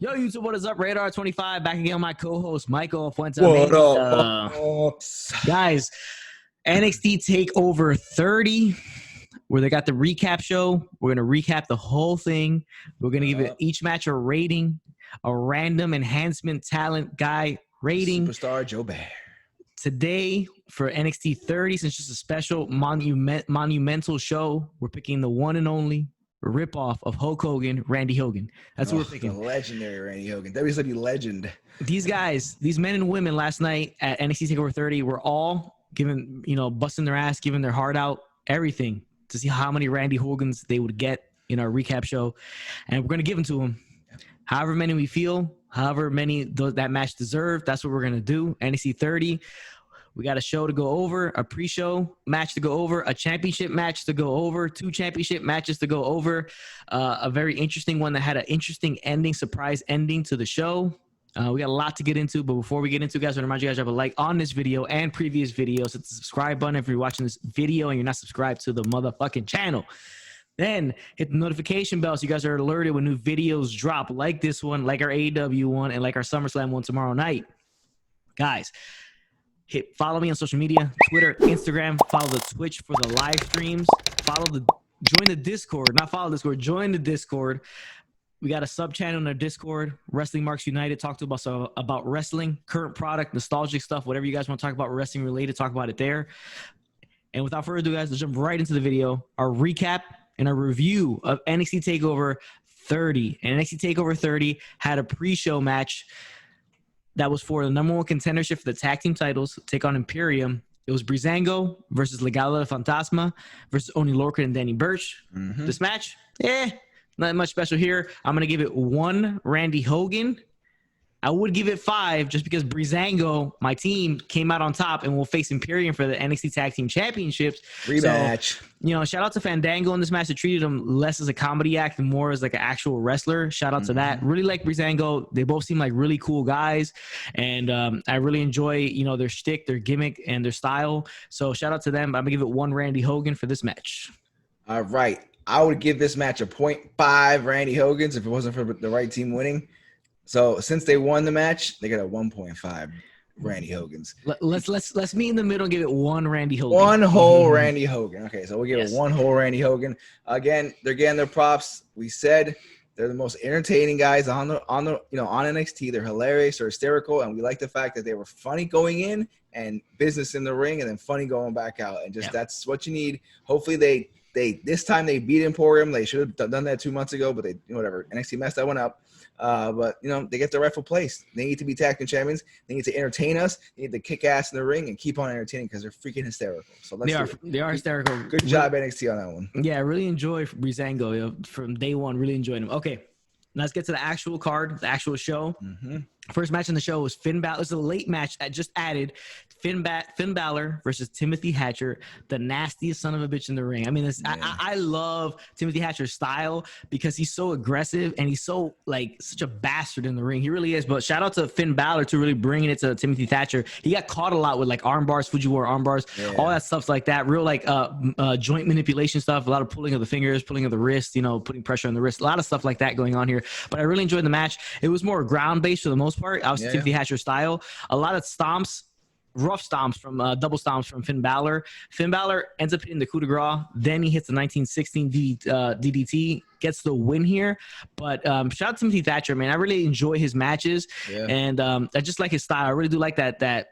Yo, YouTube, what is up? Radar 25 back again with my co-host Michael Fuente. What up? Guys, NXT Takeover 30, where they got the recap show. We're gonna recap the whole thing. We're gonna give it each match a rating, a random enhancement talent guy rating. Superstar Joe Bear. Today for NXT 30, since it's a special monumental show, we're picking the one and only ripoff of Hulk Hogan, Randy Hogan. That's what we're picking. The legendary Randy Hogan. WWE legend. These guys, these men and women last night at NXT TakeOver 30 were all giving, busting their ass, giving their heart out, everything to see how many Randy Hogans they would get in our recap show. And we're going to give them to them. However many we feel, however many that match deserved, that's what we're going to do. NXT 30. We got a show to go over, a pre-show match to go over, a championship match to go over, 2 championship matches to go over, a very interesting one that had an interesting ending, surprise ending to the show. We got a lot to get into, but before we get into it, guys, I want to remind you guys to have a like on this video and previous videos. Hit the subscribe button if you're watching this video and you're not subscribed to the motherfucking channel. Then hit the notification bell so you guys are alerted when new videos drop, like this one, like our AEW one, and like our SummerSlam one tomorrow night. Guys, follow me on social media, Twitter, Instagram. Follow the Twitch for the live streams. Join the Discord. Not follow Discord. Join the Discord. We got a sub channel in our Discord. Wrestling Marks United. Talk to us about wrestling, current product, nostalgic stuff, whatever you guys want to talk about wrestling related. Talk about it there. And without further ado, guys, let's jump right into the video. Our recap and a review of NXT Takeover 30. And NXT Takeover 30 had a pre-show match that was for the #1 contendership for the tag team titles, take on Imperium. It was Breezango versus Legado de Fantasma versus only Lorcan and Danny Burch. This match, not much special here. I'm going to give it 1 Randy Hogan. I would give it 5 just because Breezango, my team, came out on top and will face Imperium for the NXT Tag Team Championships. Rematch. So, shout out to Fandango in this match. They treated him less as a comedy act and more as like an actual wrestler. Shout out to that. Really like Breezango. They both seem like really cool guys. And I really enjoy, their shtick, their gimmick, and their style. So shout out to them. I'm going to give it 1 Randy Hogan for this match. All right. I would give this match a 0.5 Randy Hogans if it wasn't for the right team winning. So since they won the match, they got a 1.5 Randy Hogans. Let's meet in the middle and give it 1 Randy Hogan. 1 whole Randy Hogan. Okay, so we'll give it 1 whole Randy Hogan. Again, they're getting their props. We said they're the most entertaining guys on NXT. They're hilarious, they're hysterical, and we like the fact that they were funny going in and business in the ring, and then funny going back out. And just that's what you need. Hopefully they this time they beat Emporium. They should have done that 2 months ago, but they whatever. NXT messed that one up. But they get the rightful place. They need to be tag team champions. They need to entertain us. They need to kick ass in the ring and keep on entertaining because they're freaking hysterical. So they are hysterical. Good job NXT on that one. Yeah, I really enjoy Breezango from day one. Really enjoyed him. Okay, let's get to the actual card, the actual show. First match on the show was Finn Balor. It was a late match that just added Finn Balor versus Timothy Thatcher, the nastiest son of a bitch in the ring. I mean, I love Timothy Thatcher's style because he's so aggressive and he's so such a bastard in the ring. He really is. But shout out to Finn Balor to really bringing it to Timothy Thatcher. He got caught a lot with arm bars, Fujiwara arm bars, all that stuff like that. Real joint manipulation stuff. A lot of pulling of the fingers, pulling of the wrist. Putting pressure on the wrist. A lot of stuff like that going on here. But I really enjoyed the match. It was more ground based for the most part. Obviously, Timothy Thatcher's style. A lot of stomps. Rough stomps from double stomps from Finn Balor. Finn Balor ends up hitting the coup de grace. Then he hits the 1916 DDT, gets the win here. But shout out to Timothy Thatcher, man. I really enjoy his matches, and I just like his style. I really do like that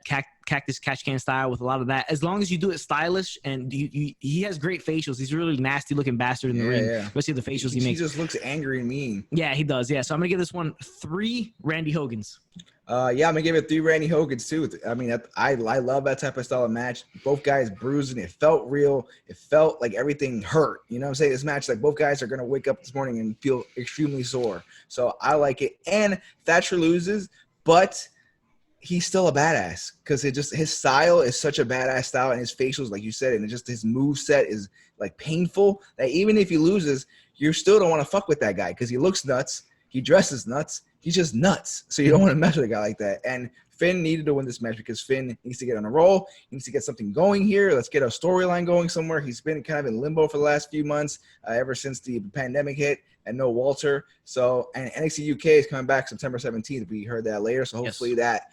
cactus catch can style with a lot of that. As long as you do it stylish, and he has great facials. He's a really nasty looking bastard in the ring. Especially the facials he makes. He just looks angry and mean. Yeah, he does. Yeah, so I'm gonna give this one 3 Randy Hogans. I'm gonna give it 3 Randy Hogans too. I mean, I love that type of style of match. Both guys bruising. It felt real. It felt like everything hurt. You know what I'm saying? This match, both guys are gonna wake up this morning and feel extremely sore. So I like it. And Thatcher loses, but he's still a badass because his style is such a badass style, and his facials, like you said, and just his move set is painful that even if he loses, you still don't want to fuck with that guy because he looks nuts. He dresses nuts. he's just nuts. So you don't want to mess with a guy like that. And Finn needed to win this match because Finn needs to get on a roll. He needs to get something going here. Let's get a storyline going somewhere. He's been kind of in limbo for the last few months, ever since the pandemic hit and no Walter. So, and NXT UK is coming back September 17th. We heard that later. So hopefully that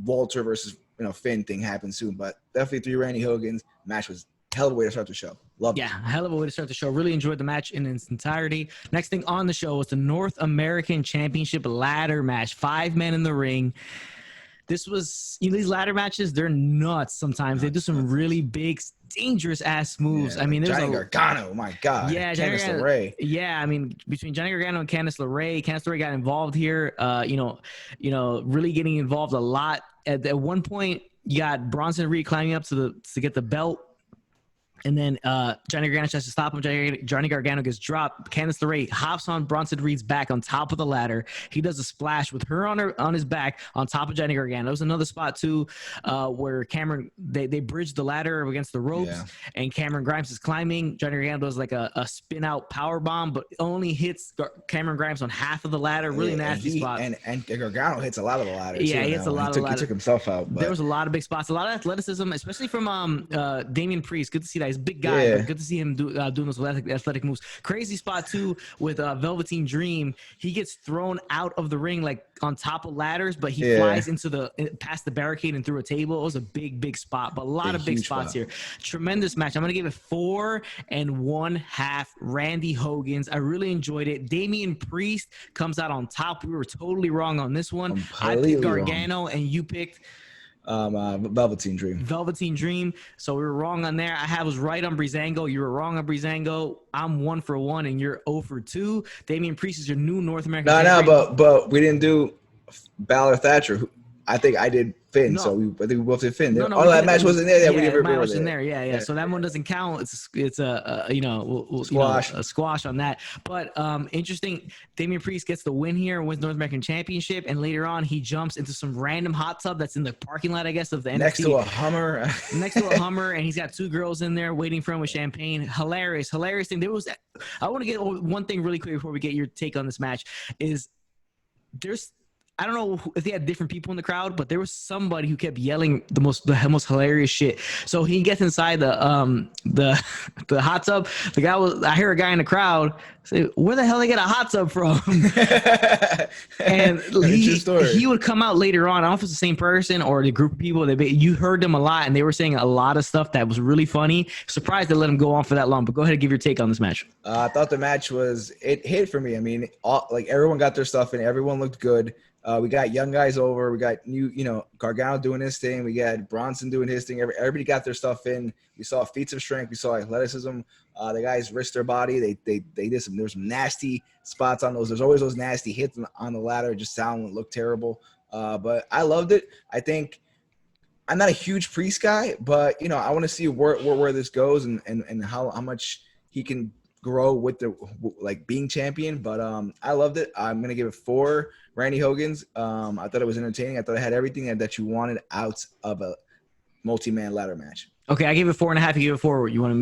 Walter versus Finn thing happens soon. But definitely 3 Randy Hogan's match was hell of a way to start the show. Loved it. Hell of a way to start the show. Really enjoyed the match in its entirety. Next thing on the show was the North American Championship ladder match. 5 men in the ring. This was, these ladder matches, they're nuts sometimes. They do some really big, dangerous-ass moves. Yeah, I mean, there's Johnny Gargano, my God. Yeah, Candice LeRae. Yeah, I mean, between Johnny Gargano and Candice LeRae got involved here. Really getting involved a lot. At one point, you got Bronson Reed climbing up to get the belt. And then Johnny Gargano tries to stop him. Johnny Gargano gets dropped. Candice LeRae hops on Bronson Reed's back on top of the ladder. He does a splash with her on his back on top of Johnny Gargano. There was another spot too where Cameron they bridged the ladder against the ropes, and Cameron Grimes is climbing. Johnny Gargano does like a spin out power bomb, but only hits Cameron Grimes on half of the ladder. Really nasty spot. And Gargano hits a lot of the ladder. Yeah, he hits a lot of the ladder. He took himself out. But there was a lot of big spots, a lot of athleticism, especially from Damian Priest. Good to see that. He's a big guy, but good to see him doing those athletic moves. Crazy spot too with Velveteen Dream. He gets thrown out of the ring like on top of ladders, but he flies past the barricade and through a table. It was a big spot, but a lot of big spots here. Tremendous match. I'm gonna give it 4 1/2 Randy Hogan's. I really enjoyed it. Damian Priest comes out on top. We were totally wrong on this one. I picked Gargano and you picked Velveteen Dream. So we were wrong on there. I was right on Breezango. You were wrong on Breezango. I'm 1 for 1 and you're 0 for 2. Damian Priest is your new North American champion. but we didn't do Balor Thatcher. I think I did Finn, so I think we both did Finn. That match wasn't there. We didn't match wasn't there. Yeah. So that one doesn't count. It's a squash. A squash on that. But interesting. Damian Priest gets the win here and wins North American Championship, and later on he jumps into some random hot tub that's in the parking lot, I guess, of the next NXT. to a Hummer. Next to a Hummer, and he's got 2 girls in there waiting for him with champagne. Hilarious thing. I want to get one thing really quick before we get your take on this match. I don't know if they had different people in the crowd, but there was somebody who kept yelling the most hilarious shit. So he gets inside the hot tub. I hear a guy in the crowd say, "Where the hell they get a hot tub from?" And he would come out later on. I don't know if it's the same person or the group of people. You heard them a lot, and they were saying a lot of stuff that was really funny. Surprised they let him go on for that long. But go ahead and give your take on this match. I thought the match it hit for me. I mean, everyone got their stuff in. Everyone looked good. We got young guys over. We got Gargano doing his thing. We got Bronson doing his thing. Everybody got their stuff in. We saw feats of strength. We saw athleticism. The guys risked their body. They did some. There was some nasty spots on those. There's always those nasty hits on the ladder. Just looked terrible. But I loved it. I think I'm not a huge Priest guy, but I want to see where this goes and how much he can grow with the being champion. But I loved it. I'm gonna give it 4 Randy Hogan's. I thought it was entertaining. I thought it had everything that you wanted out of a multi-man ladder match. Okay, I gave it 4.5. You give it 4. Where you want to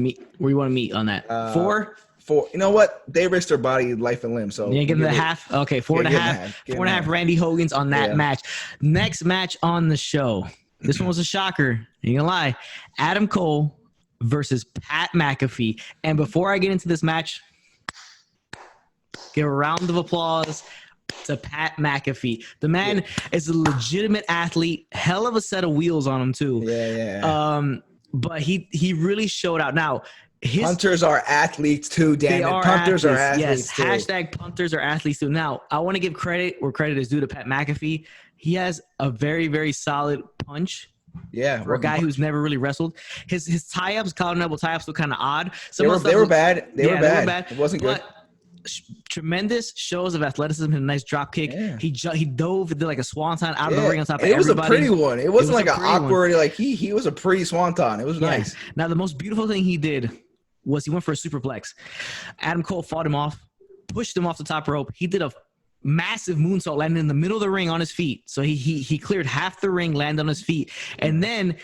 meet on that? 4. 4. You know what? They risked their body, life, and limb. So you give them the half. Okay, 4.5. 4.5 Randy Hogan's on that match. Next match on the show. This one was a shocker. Ain't gonna lie. Adam Cole versus Pat McAfee. And before I get into this match, give a round of applause to Pat McAfee. The man is a legitimate athlete. Hell of a set of wheels on him too. Yeah. But he really showed out. Now, punters are athletes too, damn it. Punters are athletes too. Hashtag punters are athletes too. Now, I want to give credit where credit is due to Pat McAfee. He has a very, very solid punch. Yeah, for a guy who's never really wrestled. His tie-ups, collar and elbow tie-ups, look kind of odd. They were bad. They were bad. It wasn't good. Tremendous shows of athleticism and a nice drop kick. Yeah. He dove, did like a swanton out of the ring on top of everybody. It was a pretty one. It wasn't like an awkward, he was a pretty swanton. It was nice. Now, the most beautiful thing he did was he went for a superplex. Adam Cole fought him off, pushed him off the top rope. He did a massive moonsault, landed in the middle of the ring on his feet. So he cleared half the ring, landed on his feet, and then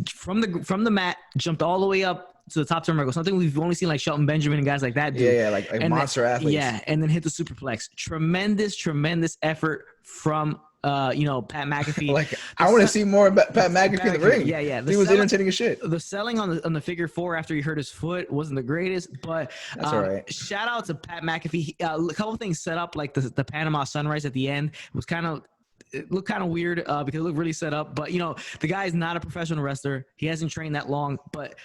from the mat jumped all the way up to the top turnbuckle. Something we've only seen like Shelton Benjamin and guys like that do. Yeah, like monster athletes. Yeah, and then hit the superplex. Tremendous effort from Pat McAfee. Like I want to see more about Pat McAfee in the ring. Yeah. He was entertaining as shit. The selling on the figure 4 after he hurt his foot wasn't the greatest, but that's all right. Shout out to Pat McAfee. A couple of things set up, like the Panama Sunrise at the end was it looked kind of weird because it looked really set up. But the guy is not a professional wrestler. He hasn't trained that long, but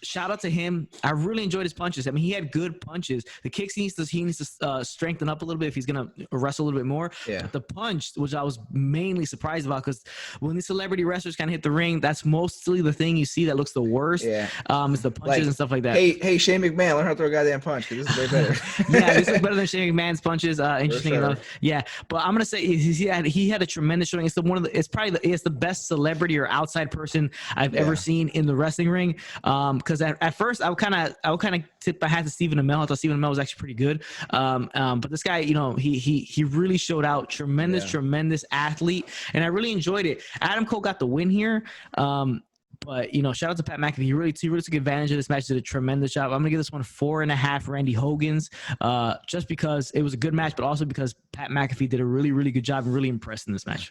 shout out to him. I really enjoyed his punches. I mean, he had good punches. The kicks he needs to strengthen up a little bit if he's gonna wrestle a little bit more. Yeah. But the punch, which I was mainly surprised about, because when these celebrity wrestlers kind of hit the ring, that's mostly the thing you see that looks the worst. Yeah. Is the punches and stuff like that. Hey, Shane McMahon, learn how to throw a goddamn punch because this is way better. Yeah, this is better than Shane McMahon's punches. Interesting enough. Yeah, but I'm gonna say he had a tremendous showing. It's the best celebrity or outside person I've ever seen in the wrestling ring. Because at first I would kind of tip my hat to Stephen Amell. I thought Stephen Amell was actually pretty good. But this guy, he really showed out. Tremendous athlete, and I really enjoyed it. Adam Cole got the win here. But shout out to Pat McAfee. He really took advantage of this match. Did a tremendous job. I'm gonna give this one 4.5 Randy Hogan's, just because it was a good match, but also because Pat McAfee did a really good job and really impressed in this match.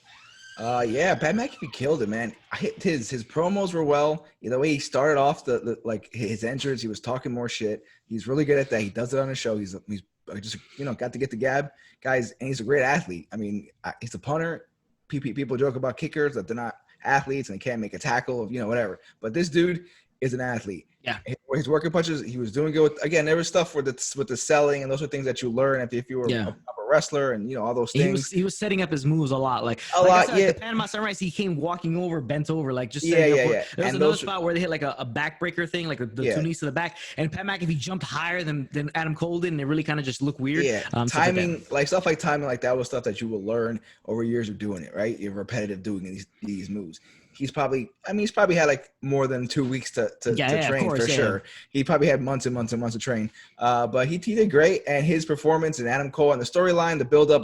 Yeah, Pat McAfee killed it, man. His promos were well. The way he started off the like his entrance, he was talking more shit. He's really good at that. He does it on the show. He's just got to get the gab, guys, and he's a great athlete. I mean, he's a punter. People joke about kickers that they're not athletes and they can't make a tackle of whatever. But this dude is an athlete. Yeah, his working punches, he was doing good with. Again, there was stuff with the selling, and those are things that you learn if you were a proper wrestler, and all those things. He was setting up his moves a lot, like the Panama Sunrise. He came walking over, bent over, like just setting up. There was another spot where they hit like a backbreaker thing, like the 2 knees to the back, and Pat McAfee jumped higher than Adam Cole did, and it really kind of just looked weird. Yeah, timing, stuff like timing, like that was stuff that you will learn over years of doing it. Right, you're repetitive doing these moves. He's probably had like more than 2 weeks to train for sure. He probably had months and months and months to train. But he did great, and his performance and Adam Cole and the storyline, the build up,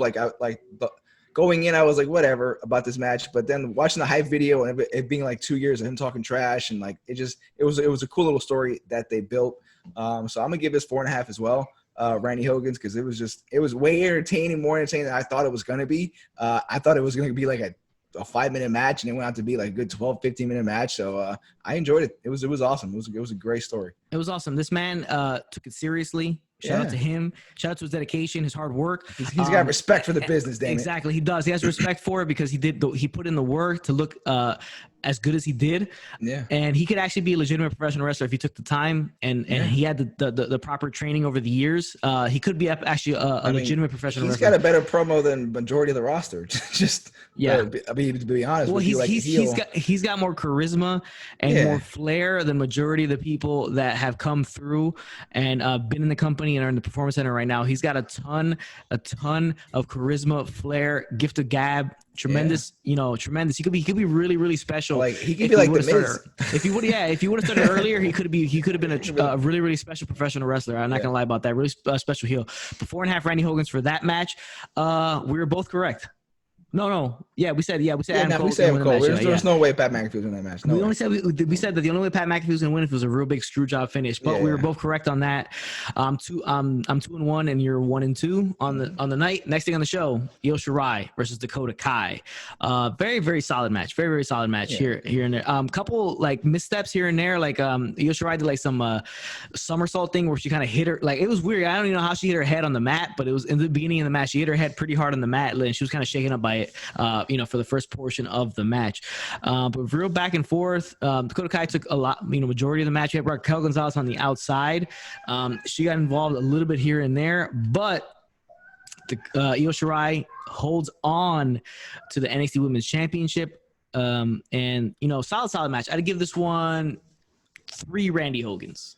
going in, I was like whatever about this match. But then watching the hype video and it being like 2 years of him talking trash and like it was a cool little story that they built. So I'm gonna give this 4.5 as well. Randy Hogan's, because it was way more entertaining than I thought it was gonna be. I thought it was gonna be like a 5-minute match, and it went out to be like a good 12-15-minute match. So I enjoyed it. It was awesome. It was a great story. It was awesome. This man took it seriously. Shout out to him. Shout out to his dedication, his hard work. He's got respect for the business, damn it. Exactly, he does. He has respect for it because he put in the work to look as good as he did. Yeah. And he could actually be a legitimate professional wrestler if he took the time and he had the proper training over the years. He could be actually a legitimate professional wrestler. He's got a better promo than majority of the roster. To be honest with you, he's got more charisma and more flair than majority of the people that have come through and been in the company and are in the Performance Center right now. He's got a ton of charisma, flair, gift of gab. Tremendous. He could be really special. Like he could be like the Miz. If he would have started earlier, he could have been a really special professional wrestler. I'm not gonna lie about that. Really special heel. But 4.5 Randy Hogan's for that match. We were both correct. No. Yeah, we said Adam Cole. We said Cole. There's no way Pat McAfee was in that match. No, we said that the only way Pat McAfee was going to win if it was a real big screw job finish. But we were both correct on that. I'm 2-1, and you're 1-2 on the night. Next thing on the show, Io Shirai versus Dakota Kai. Very solid match. Very solid match here and there. Couple like missteps here and there. Like Io Shirai did like some somersault thing where she kind of hit her. Like it was weird. I don't even know how she hit her head on the mat, but it was in the beginning of the match. She hit her head pretty hard on the mat, and she was kind of shaken up by it. For the first portion of the match. But real back and forth. Dakota Kai took a lot, majority of the match. We had Raquel Gonzalez on the outside. She got involved a little bit here and there, but Io Shirai holds on to the NXT Women's Championship. Solid match. I'd give this one 3 Randy Hogans.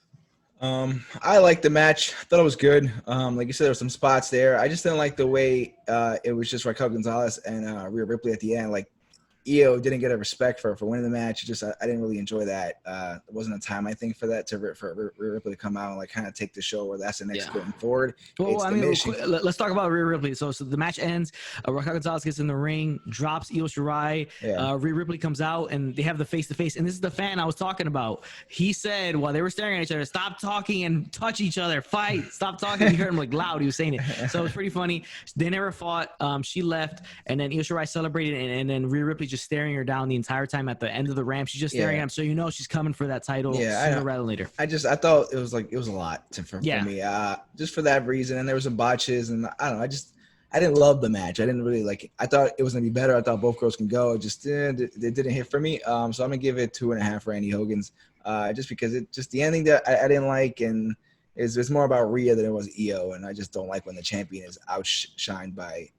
I liked the match. I thought it was good. Like you said, there were some spots there. I just didn't like the way it was just Raquel Gonzalez and Rhea Ripley at the end. Like Io didn't get a respect for winning the match. Just I didn't really enjoy that. There wasn't a time, I think, for that for Rhea Ripley to come out and like kind of take the show where that's the next going forward. Well, I mean, let's talk about Rhea Ripley. So the match ends. Raquel Gonzalez gets in the ring, drops Io Shirai. Rhea Ripley comes out, and they have the face-to-face. And this is the fan I was talking about. He said while they were staring at each other, "Stop talking and touch each other. Fight. Stop talking." You heard him like loud. He was saying it. So it was pretty funny. They never fought. She left, and then Io Shirai celebrated, and then Rhea Ripley just staring her down the entire time at the end of the ramp. She's just staring at him, so you know she's coming for that title sooner rather than later. I thought it was a lot for me, just for that reason. And there was some botches, and I don't know. I didn't love the match. I didn't really like it. I thought it was gonna be better. I thought both girls can go. It just it didn't hit for me. So I'm gonna give it 2.5 Randy Hogan's, just because it just the ending that I didn't like, and it's more about Rhea than it was Io, and I just don't like when the champion is outshined by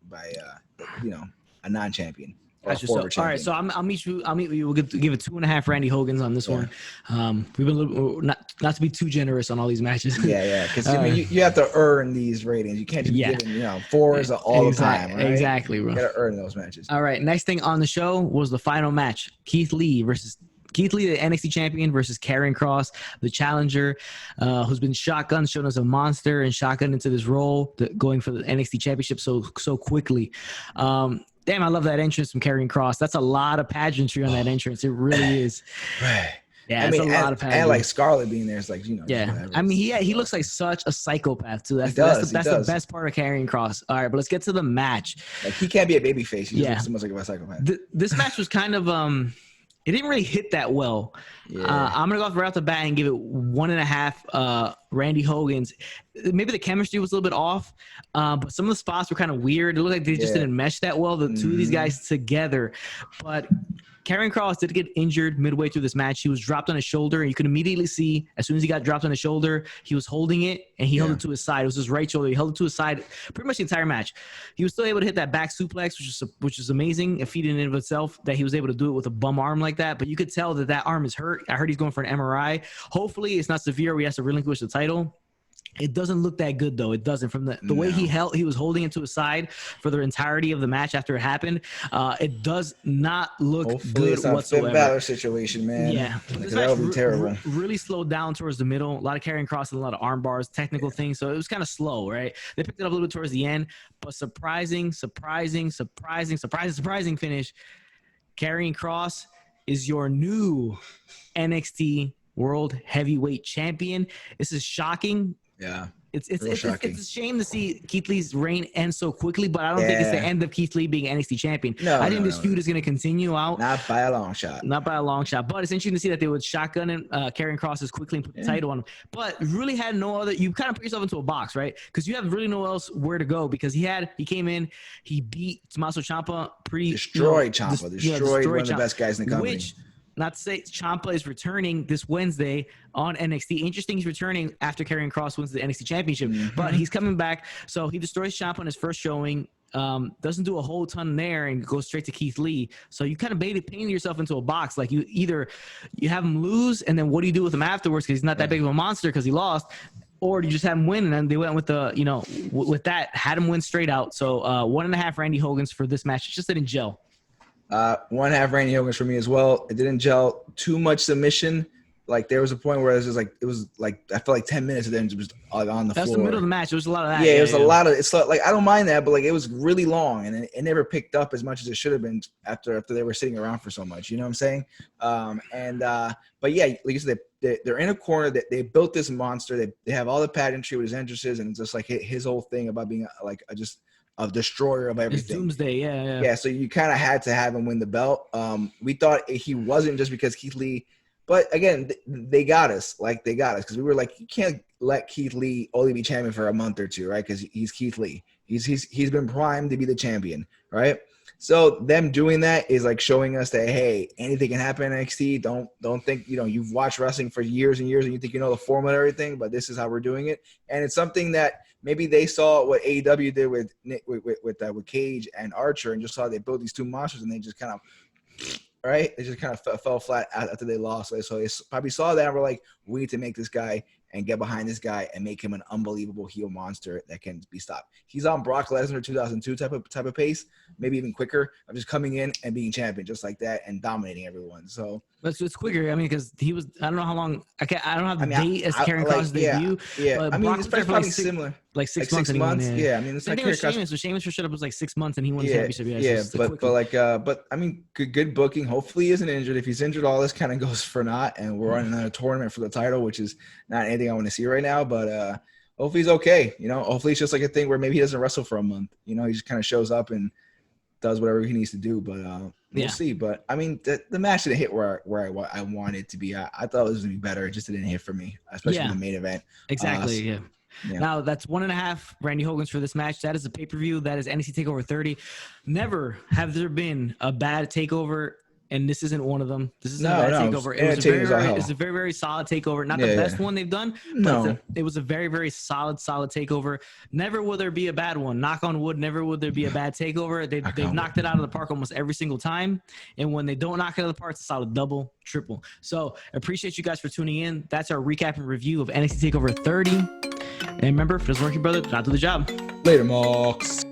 a non-champion. All right, so I'll meet you. We'll give it 2.5 Randy Hogan's on this one. We've been a little, not to be too generous on all these matches. Because you have to earn these ratings. You can't just give them 4s all the time. Right? Exactly, bro. You got to earn those matches. All right, next thing on the show was the final match: Keith Lee, the NXT champion, versus Karrion Kross, the challenger, who's been shotgun, shown as a monster, and shotgun into this role, going for the NXT championship so quickly. Damn, I love that entrance from Karrion Kross. That's a lot of pageantry on that entrance. It really is. Right. Yeah, it's a lot of pageantry. And like Scarlett being there, it's like, Yeah. I mean, he looks like such a psychopath, too. That's the best part of Karrion Kross. All right, but let's get to the match. Like, he can't be a babyface. He's so much like a psychopath. This match was kind of it didn't really hit that well. I'm gonna go right off the bat and give it 1.5 Randy Hogan's. Maybe the chemistry was a little bit off, but some of the spots were kind of weird. It looked like they just didn't mesh that well, the two of these guys together. But Karrion Kross did get injured midway through this match. He was dropped on his shoulder, and you could immediately see as soon as he got dropped on his shoulder, he was holding it, and he held it to his side. It was his right shoulder. He held it to his side pretty much the entire match. He was still able to hit that back suplex, which is amazing, a feat in and of itself, that he was able to do it with a bum arm like that. But you could tell that arm is hurt. I heard he's going for an MRI. Hopefully it's not severe where he has to relinquish the title. It doesn't look that good, though. It doesn't. From the way he was holding it to his side for the entirety of the match after it happened. It does not look good it's not whatsoever. Finn Balor situation, man. Yeah, this match would be terrible. Really slowed down towards the middle. A lot of Karrion Kross and a lot of arm bars, technical things. So it was kind of slow, right? They picked it up a little bit towards the end, but surprising finish. Karrion Kross is your new NXT World Heavyweight Champion. This is shocking. Yeah. It's a shame to see Keith Lee's reign end so quickly, but I don't think it's the end of Keith Lee being NXT champion. I think this feud is going to continue out. Not by a long shot. But it's interesting to see that they would shotgun and Karrion Kross as quickly and put the title on him. But really had no other. You kind of put yourself into a box, right? Because you have really no else where to go. Because he came in, he beat Tommaso Ciampa destroyed Ciampa, destroyed one of the best guys in the company. Not to say Ciampa is returning this Wednesday on NXT. Interesting, he's returning after Karrion Kross wins the NXT Championship, but he's coming back. So he destroys Ciampa in his first showing. Doesn't do a whole ton there and goes straight to Keith Lee. So you kind of painted yourself into a box. Like you have him lose, and then what do you do with him afterwards? Because he's not that big of a monster because he lost. Or do you just have him win? And then they went with with that, had him win straight out. So 1.5 Randy Hogan's for this match. It just didn't gel. 1.5 Randy Hogan's for me as well. It didn't gel. Too much submission. Like there was a point where it was like I felt like 10 minutes of them just on the floor. That's the middle of the match. There was a lot of that. Yeah, it was a lot of. It's like I don't mind that, but like it was really long and it never picked up as much as it should have been after they were sitting around for so much. You know what I'm saying? But yeah, like you said, they're in a corner. That they built this monster. They have all the pageantry with his entrances and it's just like his whole thing about being like just a destroyer of everything. It's doomsday, yeah. Yeah, so you kind of had to have him win the belt. We thought he wasn't just because Keith Lee, but again, they got us because we were like, you can't let Keith Lee only be champion for a month or two, right? Because he's Keith Lee. He's been primed to be the champion, right? So them doing that is like showing us that hey, anything can happen in NXT. Don't think you've watched wrestling for years and years and you think you know the formula and everything, but this is how we're doing it, and it's something that. Maybe they saw what AEW did with Cage and Archer and just saw they built these two monsters and they just kind of, right? They just kind of fell flat after they lost. So they probably saw that and were like, we need to make this guy and get behind this guy and make him an unbelievable heel monster that can be stopped. He's on Brock Lesnar 2002 type of pace, maybe even quicker, of just coming in and being champion just like that and dominating everyone. So it's quicker. I mean, because he was, I don't know how long. I don't have the date as Karrion Kross' debut. Yeah, but I mean, Brock it's was there for probably similar. Like 6 months. Yeah, I mean, it's like Karrion Kross. Sheamus. So Sheamus for shut up was like 6 months, and he won the championship. But I mean, good booking. Hopefully, he isn't injured. If he's injured, all this kind of goes for naught, and we're on another tournament for the title, which is not anything I want to see right now. But hopefully, he's okay. You know, hopefully, it's just like a thing where maybe he doesn't wrestle for a month. You know, he just kind of shows up and does whatever he needs to do. But we'll see. But I mean, the match didn't hit where I wanted it to be. I thought it was gonna be better. It just didn't hit for me, especially in the main event. Exactly. Yeah. Now that's 1.5 Randy Hogan's for this match. That is a pay-per-view. That is NXT Takeover 30. Never have there been a bad takeover, and this isn't one of them. This is a bad takeover. It's a very, very solid takeover. Not the best one they've done, but it was a very, very solid takeover. Never will there be a bad one. Knock on wood, never will there be a bad takeover. They've knocked it out of the park almost every single time. And when they don't knock it out of the park, it's a solid double, triple. So appreciate you guys for tuning in. That's our recap and review of NXT Takeover 30. And remember, if it doesn't work, your brother, not do the job. Later, Mox.